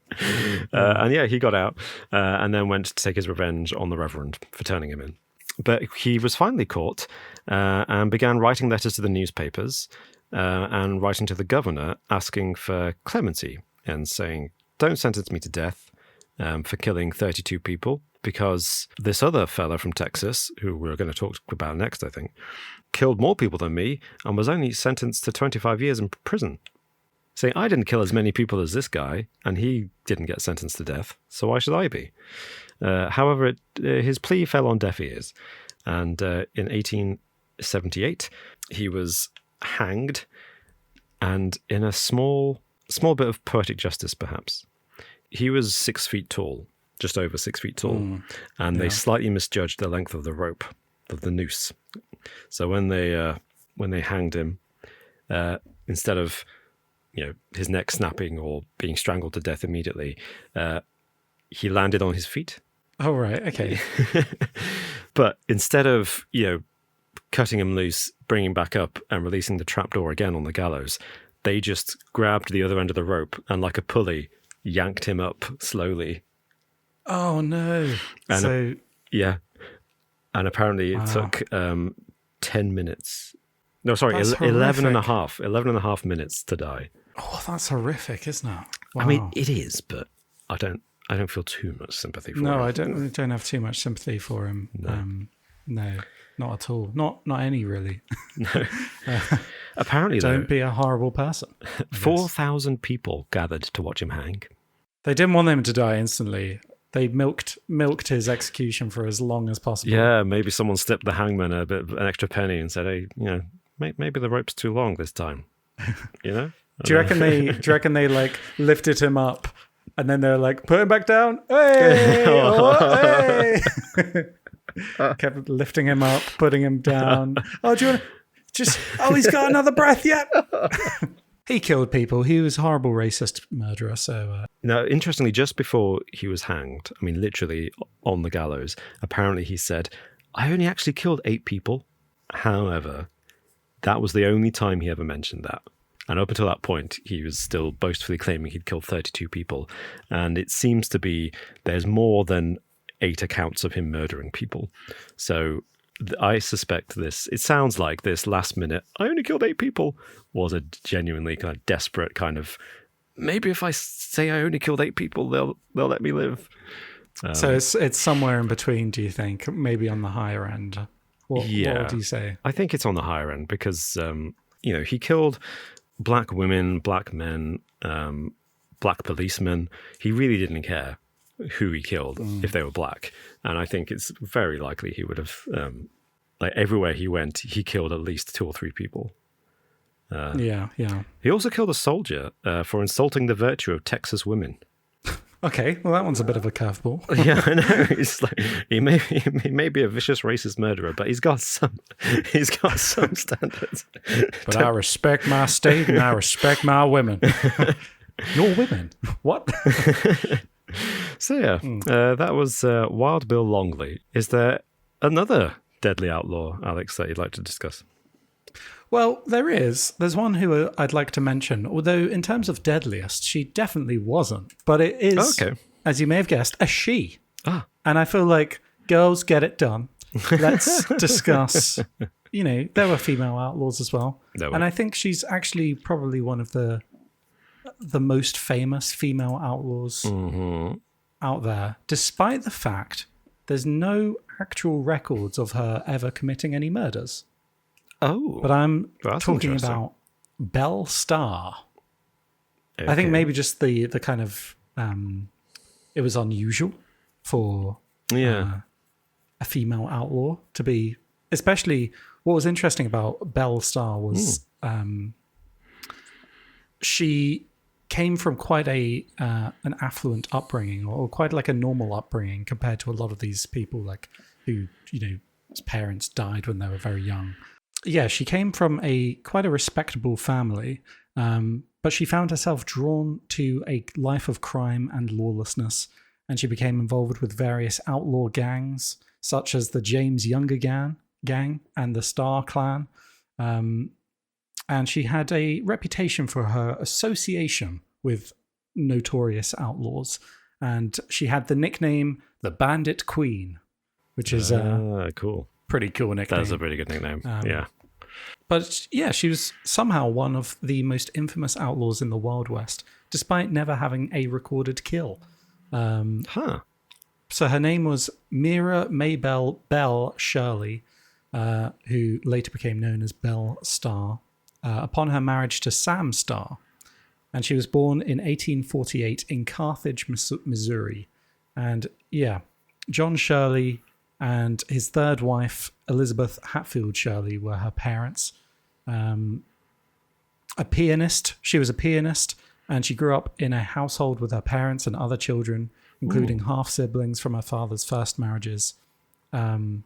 And yeah, he got out and then went to take his revenge on the Reverend for turning him in. But he was finally caught and began writing letters to the newspapers and writing to the governor asking for clemency and saying, don't sentence me to death for killing 32 people, because this other fella from Texas, who we're going to talk about next, I think, killed more people than me and was only sentenced to 25 years in prison. Saying, I didn't kill as many people as this guy, and he didn't get sentenced to death, so why should I be? However, his plea fell on deaf ears, and in 1878, he was hanged, and in a small bit of poetic justice, perhaps. He was 6 feet tall, just over 6 feet tall, and they slightly misjudged the length of the rope, of the noose. So when they hanged him, instead of his neck snapping or being strangled to death immediately, he landed on his feet. Oh right, okay. But instead of, cutting him loose, bringing him back up and releasing the trapdoor again on the gallows, they just grabbed the other end of the rope and like a pulley yanked him up slowly. Oh, no. And and apparently it took 10 minutes. No, sorry, That's 11 and a half minutes to die. Oh, that's horrific, isn't it? Wow. I mean, it is, but I don't feel too much sympathy for him. No, I don't have too much sympathy for him. No, not at all. Not any, really. No. Apparently, don't be a horrible person. 4,000 people gathered to watch him hang. They didn't want him to die instantly. They milked his execution for as long as possible. Yeah, maybe someone slipped the hangman an extra penny and said, "Hey, maybe the rope's too long this time." Do you reckon they like lifted him up and then they're like, put him back down? Hey, hey. Kept lifting him up, putting him down. Oh, do you want to he's got another breath yet? He killed people. He was a horrible racist murderer. So now, interestingly, just before he was hanged, I mean, literally on the gallows, apparently he said, "I only actually killed 8 people." However, that was the only time he ever mentioned that. And up until that point, he was still boastfully claiming he'd killed 32 people. And it seems to be there's more than 8 accounts of him murdering people. So I suspect it sounds like this last minute, "I only killed 8 people," was a genuinely kind of desperate kind of, maybe if I say I only killed 8 people, they'll let me live. So it's somewhere in between, do you think? Maybe on the higher end. What would you say? I think it's on the higher end because, he killed black women, black men, black policemen. He really didn't care who he killed if they were black. And I think it's very likely he would have, everywhere he went, he killed at least 2 or 3 people. Yeah. He also killed a soldier for insulting the virtue of Texas women. Okay, well, that one's a bit of a curveball. Yeah, I know. It's like, he may be a vicious racist murderer, but he's got some standards. But I respect my state and I respect my women. Your women? What? So yeah, that was Wild Bill Longley. Is there another deadly outlaw, Alex, that you'd like to discuss? Well, there is. There's one who I'd like to mention, although in terms of deadliest, she definitely wasn't. But it is, as you may have guessed, a she. Ah. And I feel like, girls, get it done. Let's discuss, there were female outlaws as well. And I think she's actually probably one of the most famous female outlaws out there, despite the fact there's no actual records of her ever committing any murders. Oh. But I'm talking about Belle Starr. Okay. I think maybe just the kind of it was unusual for a female outlaw to be, especially what was interesting about Belle Starr was she came from quite an affluent upbringing, or quite like a normal upbringing compared to a lot of these people who whose parents died when they were very young. Yeah, she came from quite a respectable family, but she found herself drawn to a life of crime and lawlessness, and she became involved with various outlaw gangs, such as the James Younger gang and the Star Clan. And she had a reputation for her association with notorious outlaws, and she had the nickname the Bandit Queen, which is cool. Pretty cool nickname. That's a pretty good nickname. Yeah. But yeah, she was somehow one of the most infamous outlaws in the Wild West, despite never having a recorded kill. So her name was Mira Maybelle Belle Shirley, who later became known as Belle Starr, upon her marriage to Sam Starr. And she was born in 1848 in Carthage, Missouri. And yeah, John Shirley and his third wife, Elizabeth Hatfield Shirley, were her parents. A pianist. She was a pianist, and she grew up in a household with her parents and other children, including half-siblings from her father's first marriages. Her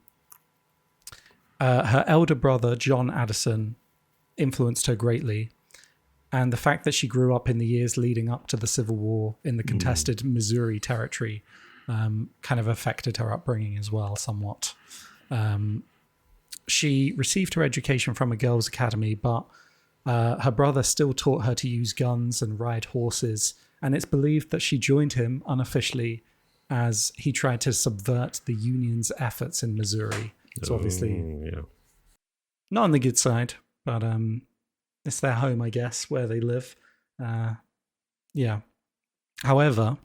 elder brother, John Addison, influenced her greatly. And the fact that she grew up in the years leading up to the Civil War in the contested Missouri territory kind of affected her upbringing as well, somewhat. She received her education from a girls' academy, but her brother still taught her to use guns and ride horses, and it's believed that she joined him unofficially as he tried to subvert the Union's efforts in Missouri. So obviously, not on the good side, but it's their home, I guess, where they live. Yeah. However,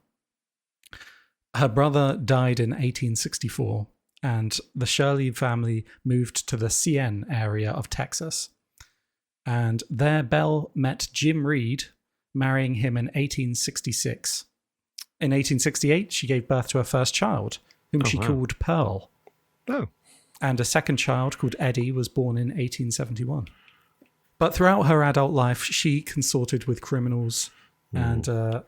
her brother died in 1864, and the Shirley family moved to the CN area of Texas. And there Belle met Jim Reed, marrying him in 1866. In 1868, she gave birth to her first child, whom she called Pearl. Oh. And a second child called Eddie was born in 1871. But throughout her adult life, she consorted with criminals, and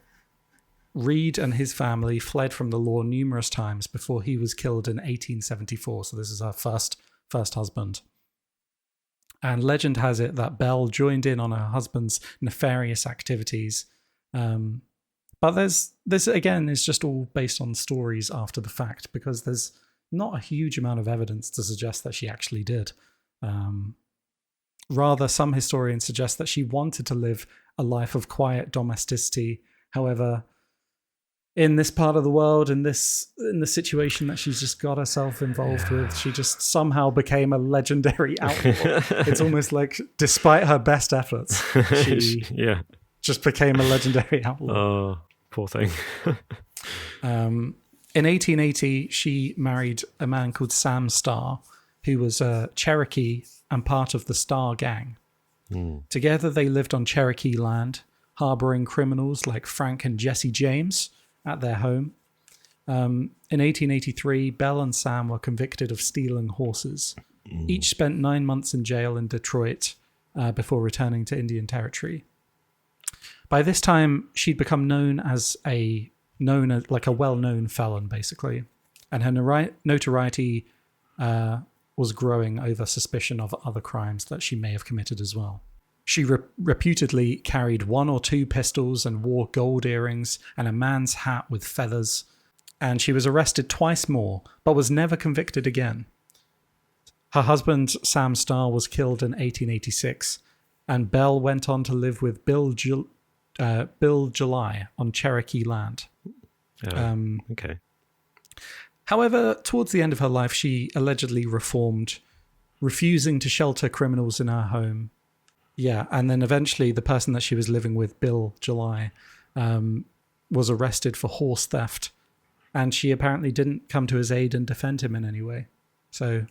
Reed and his family fled from the law numerous times before he was killed in 1874. So this is her first husband. And legend has it that Belle joined in on her husband's nefarious activities. But this again is just all based on stories after the fact, because there's not a huge amount of evidence to suggest that she actually did. Rather, some historians suggest that she wanted to live a life of quiet domesticity. However, in this part of the world, in the situation that she's just got herself involved with, she just somehow became a legendary outlaw. It's almost like, despite her best efforts, she just became a legendary outlaw. Oh, poor thing. In 1880, she married a man called Sam Starr, who was a Cherokee and part of the Starr Gang. Together, they lived on Cherokee land, harboring criminals like Frank and Jesse James at their home. In 1883, Belle and Sam were convicted of stealing horses. Each spent 9 months in jail in Detroit before returning to Indian Territory. By this time, she'd become known as a well-known felon, basically, and her notoriety was growing over suspicion of other crimes that she may have committed as well. She reputedly carried 1 or 2 pistols and wore gold earrings and a man's hat with feathers, and she was arrested twice more, but was never convicted again. Her husband, Sam Starr, was killed in 1886, and Belle went on to live with Bill July on Cherokee land. Okay. However, towards the end of her life, she allegedly reformed, refusing to shelter criminals in her home. Yeah, and then eventually the person that she was living with, Bill July, was arrested for horse theft, and she apparently didn't come to his aid and defend him in any way. So,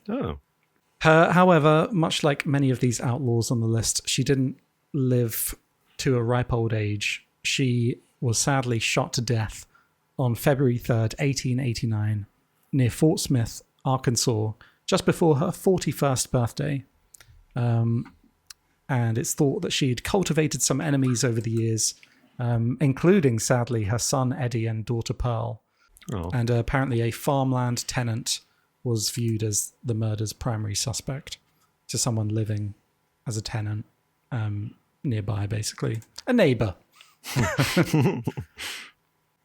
however, much like many of these outlaws on the list, she didn't live to a ripe old age. She was sadly shot to death on February 3rd, 1889, near Fort Smith, Arkansas, just before her 41st birthday. And it's thought that she'd cultivated some enemies over the years, including, sadly, her son Eddie and daughter Pearl. And apparently a farmland tenant was viewed as the murder's primary suspect, to someone living as a tenant nearby, basically. A neighbor.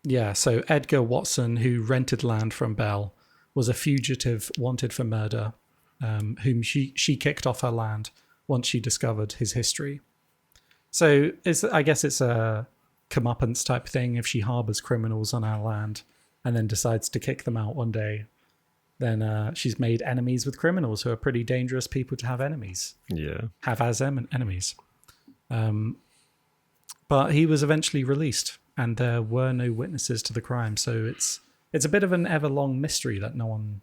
Yeah, so Edgar Watson, who rented land from Belle, was a fugitive wanted for murder, whom she kicked off her land once she discovered his history. So I guess it's a comeuppance type thing. If she harbors criminals on our land and then decides to kick them out one day, then she's made enemies with criminals, who are pretty dangerous people to have enemies. Yeah. Have as enemies. But he was eventually released, and there were no witnesses to the crime. So it's a bit of an ever-long mystery that no one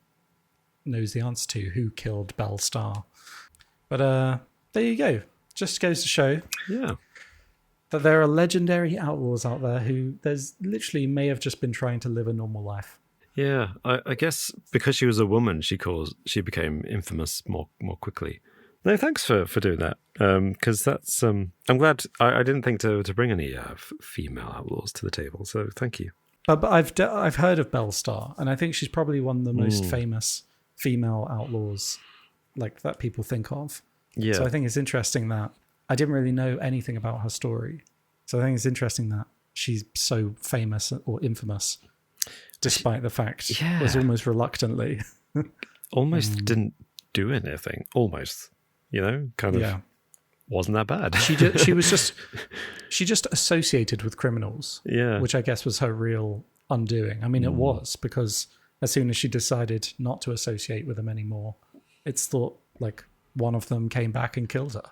knows the answer to, who killed Belle Starr. But there you go. Just goes to show that there are legendary outlaws out there who there's literally may have just been trying to live a normal life. Yeah, I guess because she was a woman, she became infamous more quickly. No, thanks for doing that. Because that's I'm glad I didn't think to bring any female outlaws to the table. So thank you. But I've heard of Belle Starr, and I think she's probably one of the most famous female outlaws like that people think of. Yeah. So I think it's interesting that I didn't really know anything about her story. So I think it's interesting that she's so famous or infamous, despite the fact it was almost reluctantly. almost didn't do anything. Almost, kind of wasn't that bad. She just associated with criminals. Yeah. Which I guess was her real undoing. I mean, it was, because as soon as she decided not to associate with them anymore, it's thought like one of them came back and killed her.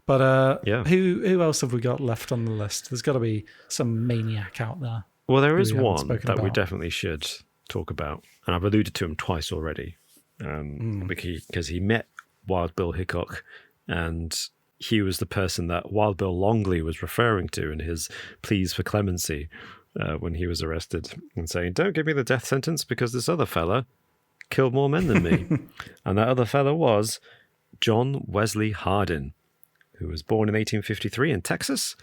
But who else have we got left on the list? There's got to be some maniac out there. Well, there is one that we definitely should talk about, and I've alluded to him twice already, because he met Wild Bill Hickok, and he was the person that Wild Bill Longley was referring to in his pleas for clemency when he was arrested, and saying, "Don't give me the death sentence because this other fella killed more men than me." And that other fella was John Wesley Hardin, who was born in 1853 in Texas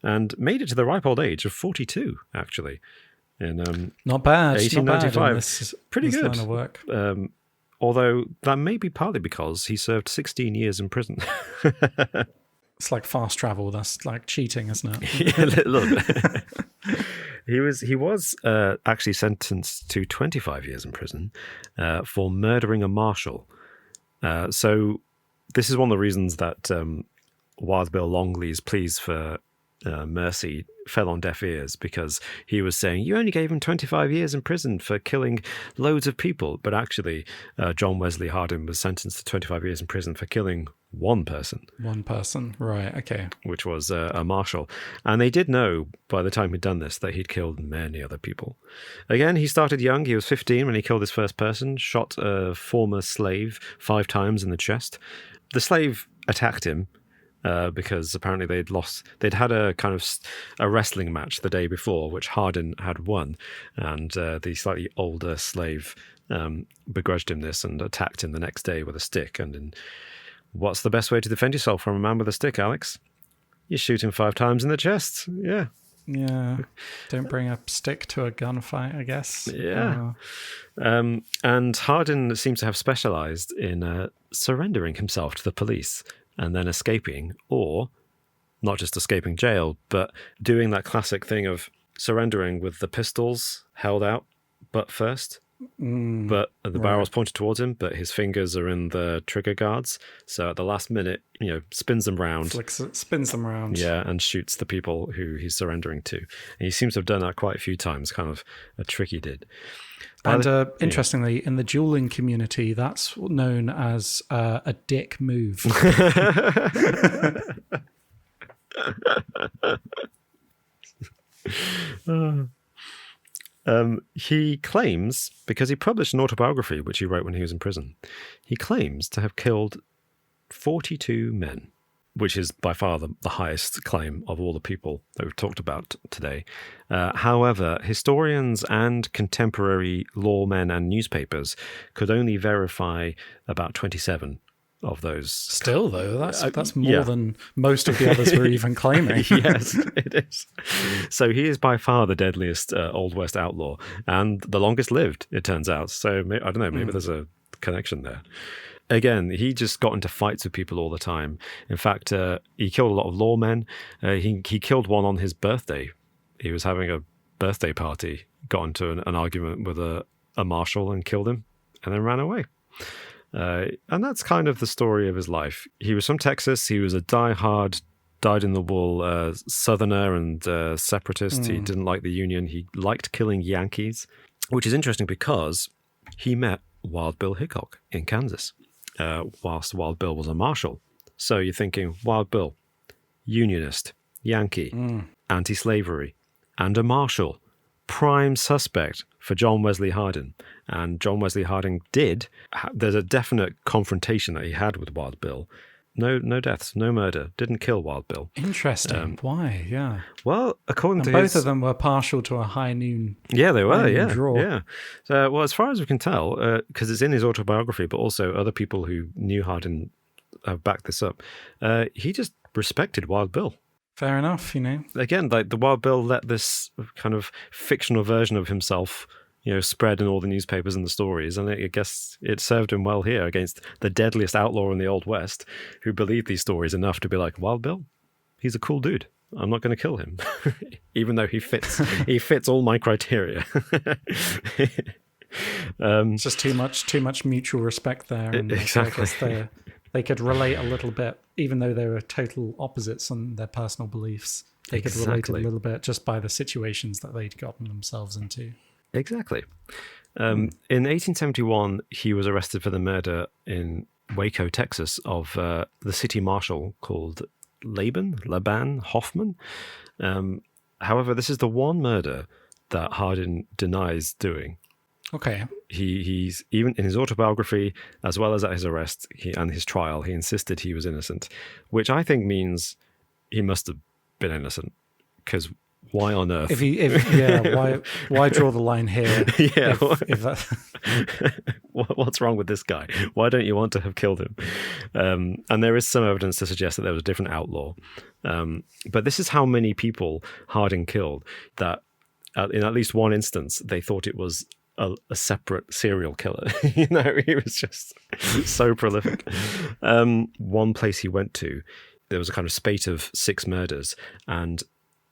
and made it to the ripe old age of 42, actually. In not bad. 1895. Pretty good. Line of work. Although that may be partly because he served 16 years in prison. It's like fast travel. That's like cheating, isn't it? Yeah, a little bit. He was actually sentenced to 25 years in prison for murdering a marshal. So this is one of the reasons that Wild Bill Longley's pleas for mercy fell on deaf ears, because he was saying, you only gave him 25 years in prison for killing loads of people. But actually, John Wesley Hardin was sentenced to 25 years in prison for killing one person. One person, right, okay. Which was a marshal. And they did know, by the time he'd done this, that he'd killed many other people. Again, he started young. He was 15 when he killed his first person, shot a former slave 5 times in the chest. The slave attacked him, because apparently they'd had a kind of a wrestling match the day before, which Hardin had won, and the slightly older slave begrudged him this and attacked him the next day with a stick. And what's the best way to defend yourself from a man with a stick, Alex? You shoot him 5 times in the chest. Yeah. Don't bring a stick to a gunfight, I guess. Yeah. And Hardin seems to have specialized in surrendering himself to the police and then escaping, or not just escaping jail, but doing that classic thing of surrendering with the pistols held out butt first, but the barrel's pointed towards him, but his fingers are in the trigger guards. So at the last minute, spins them round. Spins them round. Yeah, and shoots the people who he's surrendering to. And he seems to have done that quite a few times, kind of a trick he did. And interestingly, in the dueling community, that's known as a dick move. He claims, because he published an autobiography, which he wrote when he was in prison, he claims to have killed 42 men, which is by far the highest claim of all the people that we've talked about today. However, historians and contemporary lawmen and newspapers could only verify about 27 of those. Still, though, that's more than most of the others were even claiming. Yes, it is. So he is by far the deadliest Old West outlaw, and the longest lived, it turns out. So I don't know, maybe there's a connection there. Again, he just got into fights with people all the time. In fact, he killed a lot of lawmen. He killed one on his birthday. He was having a birthday party, got into an argument with a marshal and killed him, and then ran away. And that's kind of the story of his life. He was from Texas. He was a die-hard, dyed-in-the-wool Southerner and separatist. He didn't like the Union. He liked killing Yankees, which is interesting because he met Wild Bill Hickok in Kansas. Whilst Wild Bill was a marshal. So you're thinking, Wild Bill, Unionist, Yankee, anti-slavery, and a marshal, prime suspect for John Wesley Hardin. And John Wesley Hardin there's a definite confrontation that he had with Wild Bill. No deaths, no murder, didn't kill Wild Bill. Interesting. Why? Yeah. Well, according to both of them were partial to a high noon. Yeah, they were. Yeah, draw. Yeah. So, well, as far as we can tell, because it's in his autobiography, but also other people who knew Hardin have backed this up. He just respected Wild Bill. Fair enough. Again, like the Wild Bill let this kind of fictional version of himself, spread in all the newspapers and the stories. And I guess it served him well here against the deadliest outlaw in the Old West, who believed these stories enough to be like, Wild Bill, he's a cool dude. I'm not going to kill him, even though he fits all my criteria. It's just too much mutual respect there. And Exactly. I guess they could relate a little bit, even though they were total opposites on their personal beliefs. They could relate a little bit just by the situations that they'd gotten themselves into. Exactly. In 1871, he was arrested for the murder in Waco, Texas, of the city marshal called Laban Hoffman. However, this is the one murder that Hardin denies doing. Okay. He's even in his autobiography, as well as at his arrest and his trial, he insisted he was innocent, which I think means he must have been innocent. Because why on earth? Why draw the line here? Yeah. If that... What's wrong with this guy? Why don't you want to have killed him? And there is some evidence to suggest that there was a different outlaw. But this is how many people Hardin killed, that in at least one instance, they thought it was a separate serial killer. He was just so prolific. One place he went to, there was a kind of spate of 6 murders, and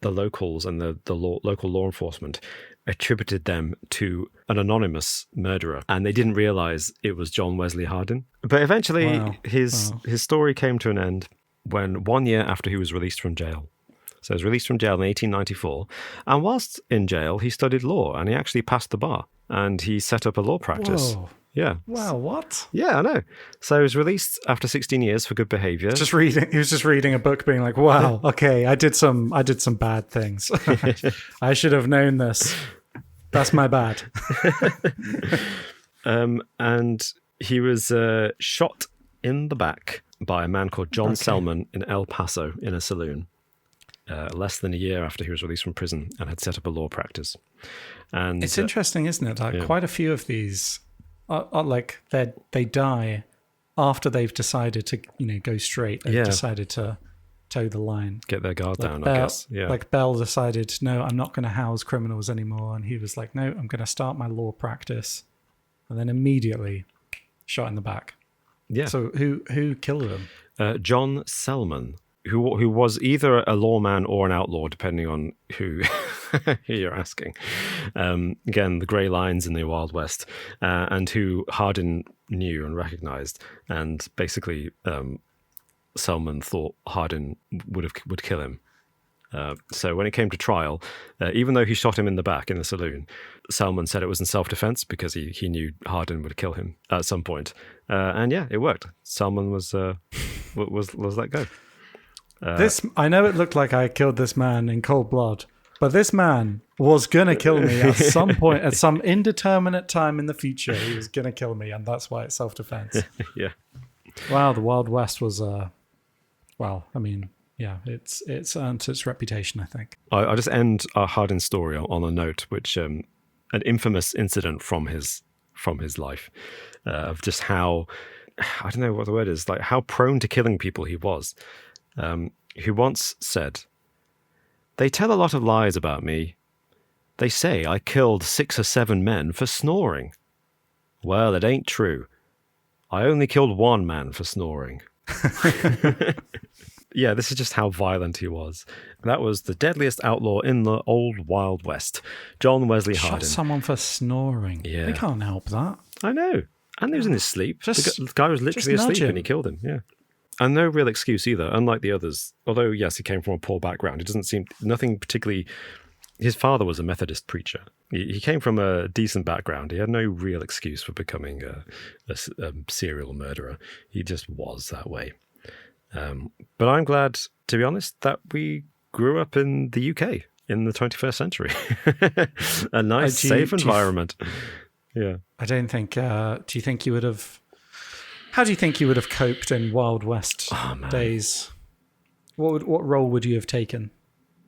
the locals and the local law enforcement attributed them to an anonymous murderer, and they didn't realize it was John Wesley Hardin. But eventually his story came to an end when 1 year after he was released from jail. So he was released from jail in 1894, and whilst in jail he studied law, and he actually passed the bar, and he set up a law practice. Whoa. Yeah. Wow, what? Yeah, I know. So he was released after 16 years for good behavior. He was just reading a book being like, wow, okay, I did some bad things. I should have known this. That's my bad. And he was shot in the back by a man called John Selman in El Paso in a saloon. Less than a year after he was released from prison and had set up a law practice. And it's interesting, isn't it? Like quite a few of these are like they die after they've decided to go straight. They've decided to toe the line, get their guard like down. Bell, I guess. Yeah. Like Bell decided, no, I'm not going to house criminals anymore, and he was like, no, I'm going to start my law practice, and then immediately shot in the back. Yeah. So who killed him? John Selman, who was either a lawman or an outlaw, depending on who you're asking. Again, the grey lines in the Wild West, and who Hardin knew and recognized. And basically, Selman thought Hardin would kill him. So when it came to trial, even though he shot him in the back in the saloon, Selman said it was in self-defense because he knew Hardin would kill him at some point. And yeah, it worked. Selman was let go. I know it looked like I killed this man in cold blood, but this man was going to kill me at some point, at some indeterminate time in the future. He was going to kill me, and that's why it's self-defense. Yeah. Wow, the Wild West was, it's earned its reputation, I think. I'll just end Hardin's story on a note, which an infamous incident from his life, of just how, I don't know what the word is, like how prone to killing people he was. Who once said, "They tell a lot of lies about me. They say I killed 6 or 7 men for snoring. Well, it ain't true. I only killed 1 man for snoring." Yeah, this is just how violent he was. That was the deadliest outlaw in the old Wild West, John Wesley Hardin. Shot someone for snoring. Yeah. They can't help that. I know. And he was in his sleep. The guy was literally asleep and he killed him. Yeah. And no real excuse either, unlike the others. Although, yes, he came from a poor background. It doesn't seem, nothing particularly, his father was a Methodist preacher. He came from a decent background. He had no real excuse for becoming a serial murderer. He just was that way. But I'm glad, to be honest, that we grew up in the UK in the 21st century. A nice, safe environment. Yeah. I don't think, do you think you would have... How do you think you would have coped in Wild West days? What role would you have taken?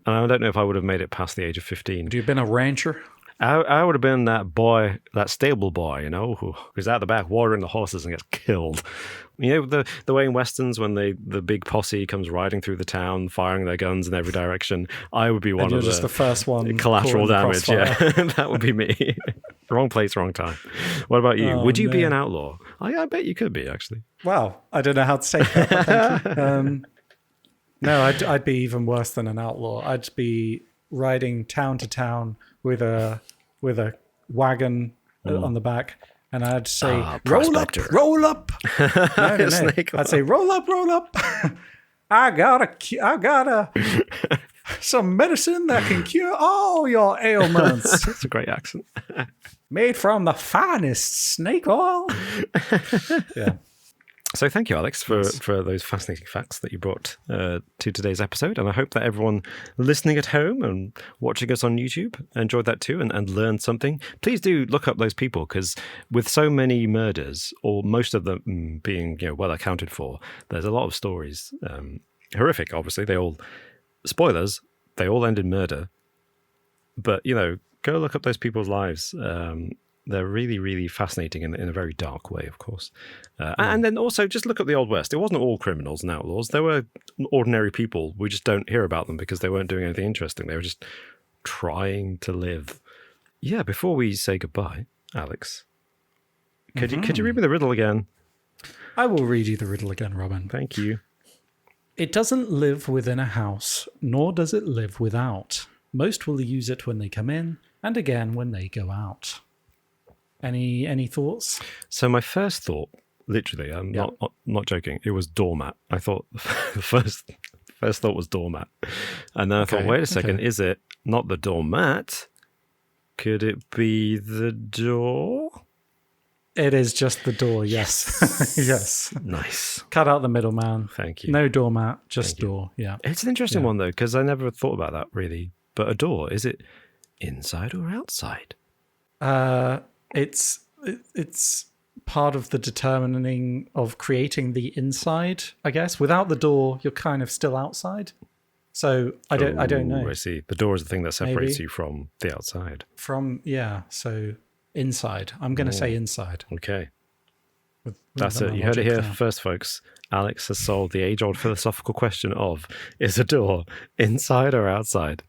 I don't know if I would have made it past the age of 15. Would you have been a rancher? I would have been that boy, that stable boy, who's out the back watering the horses and gets killed. You know, the way in Westerns when the big posse comes riding through the town, firing their guns in every direction, I would be one of just the first one. Collateral damage, yeah. That would be me. Wrong place, wrong time. What about you? Would you be an outlaw? I bet you could be, actually. Wow. I don't know how to take that, but thank you. No, I'd be even worse than an outlaw. I'd be riding town to town with a wagon on the back. And I'd say, prospector. roll up. No. Snake I'd say, roll up. I got some medicine that can cure all your ailments. That's a great accent. Made from the finest snake oil. Yeah. So thank you, Alex, for those fascinating facts that you brought to today's episode. And I hope that everyone listening at home and watching us on YouTube enjoyed that too and learned something. Please do look up those people, because with so many murders, or most of them being well accounted for, there's a lot of stories. Horrific, obviously. Spoilers, they all end in murder. But, go look up those people's lives. They're really, really fascinating in a very dark way, of course. And then also just look at the Old West. It wasn't all criminals and outlaws. There were ordinary people. We just don't hear about them because they weren't doing anything interesting. They were just trying to live. Yeah, before we say goodbye, Alex, could you read me the riddle again? I will read you the riddle again, Robin. Thank you. It doesn't live within a house, nor does it live without. Most will use it when they come in, and again when they go out. Any thoughts? So my first thought, literally, I'm not joking, it was doormat. I thought the first thought was doormat. And then I thought, wait a second, is it not the doormat? Could it be the door? It is just the door, yes. Yes. Nice. Cut out the middleman. Thank you. No doormat, just door, yeah. It's an interesting one, though, because I never thought about that, really. But a door, is it inside or outside? It's part of the determining of creating the inside, I guess. Without the door, you're kind of still outside. So I don't know. I see. The door is the thing that separates you from the outside. So inside. I'm going to say inside. Okay. That's it. You heard it here first, folks. Alex has solved the age-old philosophical question of, is a door inside or outside?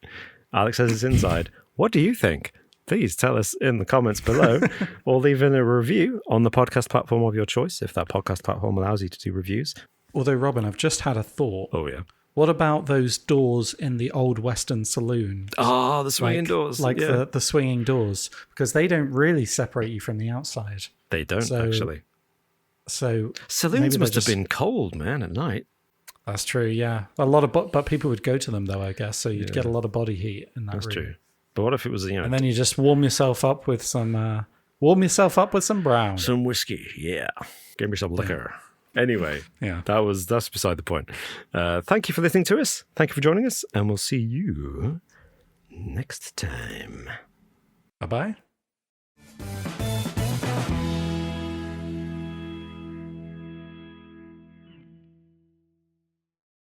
Alex says it's inside. What do you think? Please tell us in the comments below, or leave in a review on the podcast platform of your choice, if that podcast platform allows you to do reviews. Although, Robin, I've just had a thought. Oh, yeah. What about those doors in the old Western saloon? Oh, the swinging doors. The swinging doors. Because they don't really separate you from the outside. They don't, actually. So saloons must have been cold, man, at night. That's true, yeah. A lot of but people would go to them, though, I guess. So you'd get a lot of body heat in that room. That's true. But what if it was, and then you just warm yourself up with some brown. Some whiskey, yeah. Give me some liquor. Anyway, that's beside the point. Thank you for listening to us. Thank you for joining us, and we'll see you next time. Bye-bye.